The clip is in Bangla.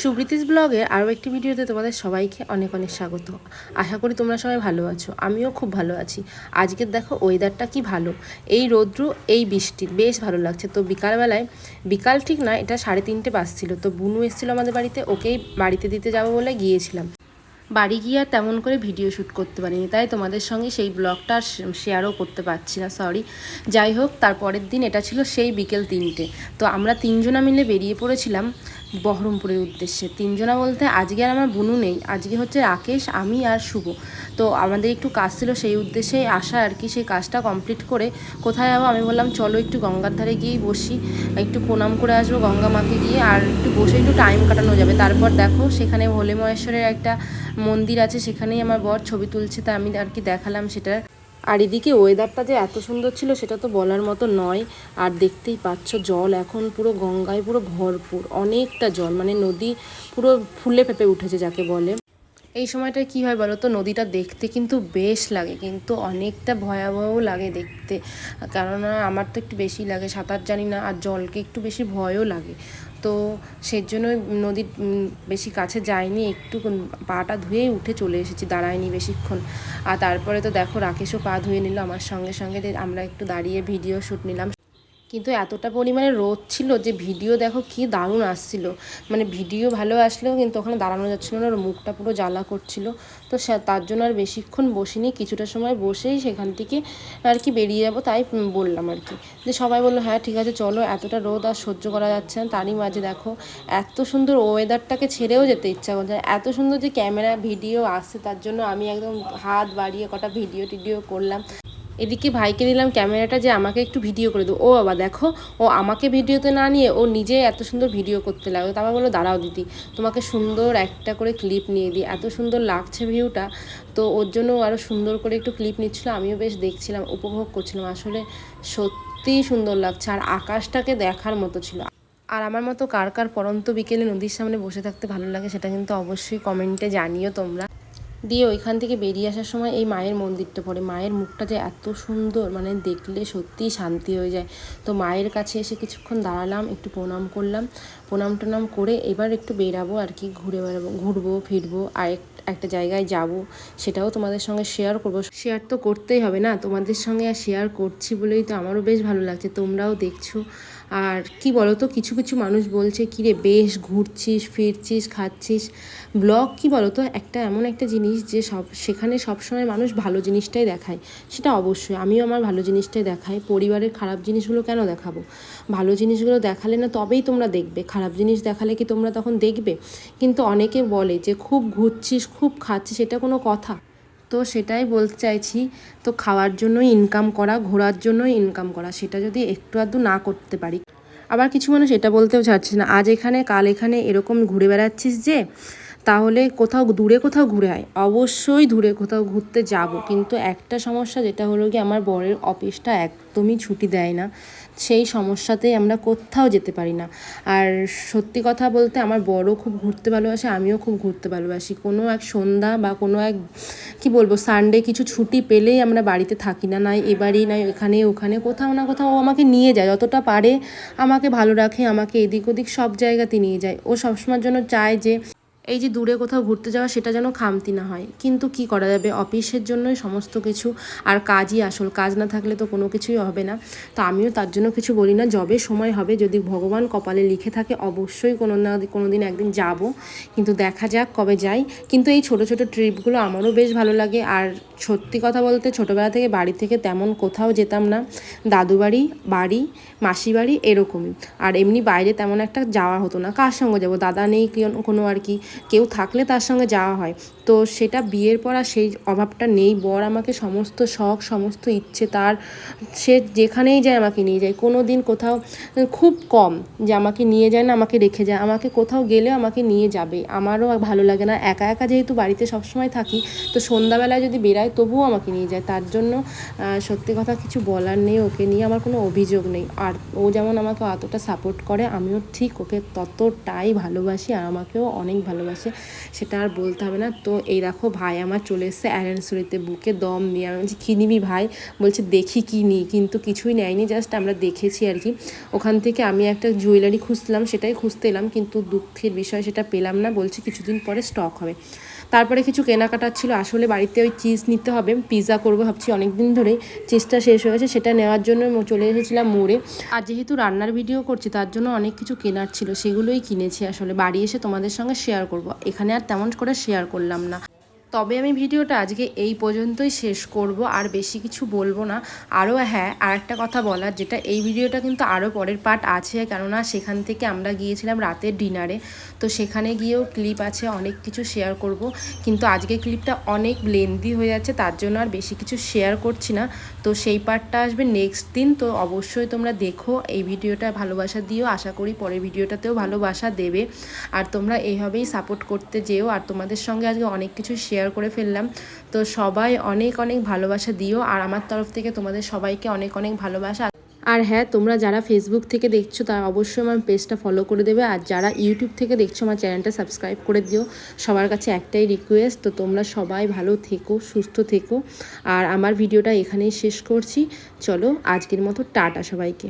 সুব্রীতিস ব্লগের আরও একটি ভিডিওতে তোমাদের সবাইকে অনেক অনেক স্বাগত। আশা করি তোমরা সবাই ভালো আছো, আমিও খুব ভালো আছি। আজকের দেখো ওয়েদারটা কি ভালো, এই রৌদ্র এই বৃষ্টি বেশ ভালো লাগছে। তো বিকালবেলায়, বিকাল ঠিক না, এটা 3:30 বাজছিল, তো বুনু এসেছিলো আমাদের বাড়িতে, ওকেই বাড়িতে দিতে যাবো বলে গিয়েছিলাম। বাড়ি গিয়ে আর তেমন করে ভিডিও শ্যুট করতে পারিনি, তাই তোমাদের সঙ্গে সেই ব্লগটা আর শেয়ারও করতে পারছি না, সরি। যাই হোক, তারপরের দিন এটা ছিল সেই বিকেল 3টে। তো আমরা তিনজনা মিলে বেরিয়ে পড়েছিলাম বহরমপুরের উদ্দেশ্যে। তিনজনা বলতে আজকে আর আমার বুনু নেই, আজকে হচ্ছে রাকেশ, আমি আর শুভ। তো আমাদের একটু কাজ ছিল, সেই উদ্দেশ্যে আসা আর কি। সেই কাজটা কমপ্লিট করে কোথায় যাবো, আমি বললাম চলো একটু গঙ্গার ধারে গিয়েই বসি, একটু প্রণাম করে আসবো গঙ্গা মাকে গিয়ে, আর একটু বসে একটু টাইম কাটানো যাবে। তারপর দেখো সেখানে ভোলে মহেশ্বরের একটা মন্দির আছে, সেখানেই আমার বর ছবি তুলছে, তা আমি আর কি দেখালাম সেটা। আর এদিকে ওয়েদারটা যে এত সুন্দর ছিল সেটা তো বলার মতো নয়। আর দেখতেই পাচ্ছ জল এখন পুরো গঙ্গায় পুরো ভরপুর, অনেকটা জল, মানে নদী পুরো ফুলে ফেঁপে উঠেছে যাকে বলে। এই সময়টায় কী হয় বলো তো, নদীটা দেখতে কিন্তু বেশ লাগে, কিন্তু অনেকটা ভয়াবহ লাগে দেখতে। কেননা আমার তো একটু বেশি লাগে, সাঁতার জানি না, আর জলকে একটু বেশি ভয়ও লাগে। তো সেজন্য নদীর বেশি কাছে যাইনি, একটু পাটা ধুয়েই উঠে চলে এসেছি, দাঁড়াইনি বেশিক্ষণ। আর তারপরে তো দেখো রাকেশও পা ধুয়ে নিল আমার সঙ্গে সঙ্গে, আমরা একটু দাঁড়িয়ে ভিডিও শ্যুট নিলাম। কিন্তু এতটা পরিমাণে রোদ ছিল যে ভিডিও দেখো কি দারুণ আসছিল, মানে ভিডিও ভালো আসলেও কিন্তু ওখানে দাঁড়ানো যাচ্ছিলো না, ওর মুখটা পুরো জ্বালা করছিল। তো তার জন্য আর বেশিক্ষণ বসিনি, কিছুটা সময় বসেই সেখান থেকে আর কি বেরিয়ে যাবো, তাই বললাম আর কি। যে সবাই বললো হ্যাঁ ঠিক আছে চলো, এতটা রোদ আর সহ্য করা যাচ্ছে না। তারই মাঝে দেখো এত সুন্দর ওয়েদারটাকে ছেড়েও যেতে ইচ্ছা করছে, এত সুন্দর যে ক্যামেরা ভিডিও আসছে, তার জন্য আমি একদম হাত বাড়িয়ে কটা ভিডিও টিডিও করলাম। এদিকে ভাইকে দিলাম ক্যামেরাটা যে আমাকে একটু ভিডিও করে দেবো। ও বাবা দেখো, ও আমাকে ভিডিওতে না নিয়ে ও নিজে এত সুন্দর ভিডিও করতে লাগলো। তারপর বললো দাঁড়াও দিদি, তোমাকে সুন্দর একটা করে ক্লিপ নিয়ে দিই, এত সুন্দর লাগছে ভিউটা। তো ওর জন্য আরও সুন্দর করে একটু ক্লিপ নিচ্ছিলো, আমিও বেশ দেখছিলাম, উপভোগ করছিলাম। আসলে সত্যিই সুন্দর লাগছে, আর আকাশটাকে দেখার মতো ছিল। আর আমার মতো কার কার পড়ন্ত বিকেলে নদীর সামনে বসে থাকতে ভালো লাগে সেটা কিন্তু অবশ্যই কমেন্টে জানিও তোমরা। দিয়ে ওইখান থেকে বেরিয়ে আসার সময় এই মায়ের মন্দিরটা পড়ে, মায়ের মুখটা যে এত সুন্দর, মানে দেখলে সত্যিই শান্তি হয়ে যায়। তো মায়ের কাছে এসে কিছুক্ষণ দাঁড়ালাম, একটু প্রণাম করলাম, প্রণাম টনাম করে এবার একটু বেরাবো আর কি, ঘুরে বেড়াবো, ঘুরবো ফিরবো, আর একটা জায়গায় যাব, সেটাও তোমাদের সঙ্গে শেয়ার করবো। শেয়ার তো করতেই হবে না, তোমাদের সঙ্গে আর শেয়ার করছি বলেই তো আমারও বেশ ভালো লাগছে, তোমরাও দেখছো। আর কি বলো তো, কিছু কিছু মানুষ বলছে কী রে বেশ ঘুরছিস ফিরছিস খাচ্ছিস। ব্লগ কি বলো তো, একটা এমন একটা জিনিস যে সেখানে সবসময় মানুষ ভালো জিনিসটাই দেখায়, সেটা অবশ্যই আমিও আমার ভালো জিনিসটাই দেখাই, পরিবারের খারাপ জিনিসগুলো কেন দেখাবো? ভালো জিনিসগুলো দেখালে না তবেই তোমরা দেখবে, খারাপ জিনিস দেখালে কি তোমরা তখন দেখবে? কিন্তু অনেকে বলে যে খুব ঘুরছিস খুব খাচ্ছিস, এটা কোনো কথা? তো সেটাই বলতে চাইছি। তো খাওয়ার জন্যই ইনকাম করা, ঘোরার জন্যই ইনকাম করা, সেটা যদি একটু আধটু না করতে পারি। আবার কিছু মানুষ এটা বলতেও চাচ্ছে না, আজ এখানে কাল এখানে এরকম ঘুরে বেড়াচ্ছিস যে, তাহলে কোথাও দূরে কোথাও ঘুরে আয়। অবশ্যই দূরে কোথাও ঘুরতে যাব, কিন্তু একটা সমস্যা যেটা হলো কি, আমার বরের অফিসটা একদমই ছুটি দেয় না, সেই সমস্যাতেই আমরা কোথাও যেতে পারি না। আর সত্যি কথা বলতে আমার বড়ও খুব ঘুরতে ভালোবাসে, আমিও খুব ঘুরতে ভালোবাসি। কোনো এক সন্ধ্যা বা কোনো এক কি বলবো সানডে কিছু ছুটি পেলেই আমরা বাড়িতে থাকি না, নয় এবারই নয় এখানে ওখানে, কোথাও না কোথাও ও আমাকে নিয়ে যায়, যতটা পারে আমাকে ভালো রাখে, আমাকে এদিক ওদিক সব জায়গাতে নিয়ে যায়। ও সবসময়ের জন্য চায় যে এই যে দূরে কোথাও ঘুরতে যাওয়া সেটা যেন খামতি না হয়, কিন্তু কি করা যাবে, অফিসের জন্যই সমস্ত কিছু, আর কাজই আসল, কাজ না থাকলে তো কোনো কিছুই হবে না। তো আমিও তার জন্য কিছু বলি না, যবে সময় হবে, যদি ভগবান কপালে লিখে থাকে অবশ্যই কোনো না কোনো দিন একদিন যাব, কিন্তু দেখা যাক কবে যাই। কিন্তু এই ছোটো ছোটো ট্রিপগুলো আমারও বেশ ভালো লাগে। আর সত্যি কথা বলতে ছোটোবেলা থেকে বাড়ি থেকে তেমন কোথাও যেতাম না, দাদু বাড়ি, বাড়ি, মাসি বাড়ি এরকমই। আর এমনি বাইরে তেমন একটা যাওয়া হতো না, কার সঙ্গে যাবো, দাদা নেই কোনো আর কি, কেউ থাকলে তার সঙ্গে যাওয়া হয়। তো সেটা বিয়ের পর আর সেই অভাবটা নেই, বর আমাকে সমস্ত শখ সমস্ত ইচ্ছে তার, সে যেখানেই যায় আমাকে নিয়ে যায়, কোনো দিন কোথাও খুব কম যে আমাকে নিয়ে যায় না, আমাকে রেখে যায়, আমাকে কোথাও গেলে আমাকে নিয়ে যাবে। আমারও ভালো লাগে না একা একা, যেহেতু বাড়িতে সবসময় থাকি, তো সন্ধ্যাবেলায় যদি বেরায় তবুও আমাকে নিয়ে যায়। তার জন্য সত্যি কথা কিছু বলার নেই, ওকে নিয়ে আমার কোনো অভিযোগ নেই। আর ও যেমন আমাকে অতটা সাপোর্ট করে, আমিও ঠিক ওকে ততটাই ভালোবাসি, আর আমাকেও অনেক ভালোবাসি। ভালোবাসে সেটা আর বলতে হবে না। তো এই দেখো ভাই আমার চলে এসেছে অ্যারেন্সরিতে, বুকে দম নিয়ে। আমি বলছি কী নিবি ভাই? বলছে দেখি কী নিই, কিন্তু কিছুই নেয়নি, জাস্ট আমরা দেখেছি আর কি। ওখান থেকে আমি একটা জুয়েলারি খুঁজলাম, সেটাই খুঁজতে এলাম, কিন্তু দুঃখের বিষয় সেটা পেলাম না। বলছে কিছুদিন পরে স্টক হবে। তারপরে কিছু কেনাকাটা ছিল, আসলে বাড়িতে ওই চিজ নিতে হবে, পিৎজা করবো ভাবছি, অনেক দিন ধরেই চিজটা শেষ হয়েছে, সেটা নেওয়ার জন্য চলে এসেছিলাম মোড়ে। আর যেহেতু রান্নার ভিডিও করছি তার জন্য অনেক কিছু কেনার ছিল, সেগুলোই কিনেছি। আসলে বাড়ি এসে তোমাদের সঙ্গে শেয়ার করব, এখানে আর তেমন করে শেয়ার করলাম না। তবে আমি ভিডিওটা আজকে এই পর্যন্তই শেষ করব, আর বেশি কিছু বলবো না। আরও হ্যাঁ, আর একটা কথা বলার, যেটা এই ভিডিওটা কিন্তু আরও পরের পার্ট আছে, কেননা সেখান থেকে আমরা গিয়েছিলাম রাতের ডিনারে, তো সেখানে গিয়েও ক্লিপ আছে, অনেক কিছু শেয়ার করব। কিন্তু আজকে ক্লিপটা অনেক লেন্দি হয়ে যাচ্ছে, তার জন্য আর বেশি কিছু শেয়ার করছি না। তো সেই পার্টটা আসবে নেক্সট দিন, তো অবশ্যই তোমরা দেখো, এই ভিডিওটা ভালোবাসা দিও, আশা করি পরের ভিডিওটাতেও ভালোবাসা দেবে। আর তোমরা এইভাবেই সাপোর্ট করতে যেও। আর তোমাদের সঙ্গে আজকে অনেক কিছু শেয়ার করে ফেললাম, তো সবাই অনেক অনেক ভালোবাসা দিও, আর আমার তরফ থেকে তোমাদের সবাইকে অনেক অনেক ভালোবাসা। আর হ্যাঁ, তোমরা যারা ফেসবুক থেকে দেখছো তারা অবশ্যই আমার পেজটা ফলো করে দেবে, আর যারা ইউটিউব থেকে দেখছো আমার চ্যানেলটা সাবস্ক্রাইব করে দিও। সবার কাছে একটাই রিকোয়েস্ট, তো তোমরা সবাই ভালো থেকো, সুস্থ থেকো। আর আমার ভিডিওটা এখানেই শেষ করছি। চলো আজকের মতো টাটা সবাইকে।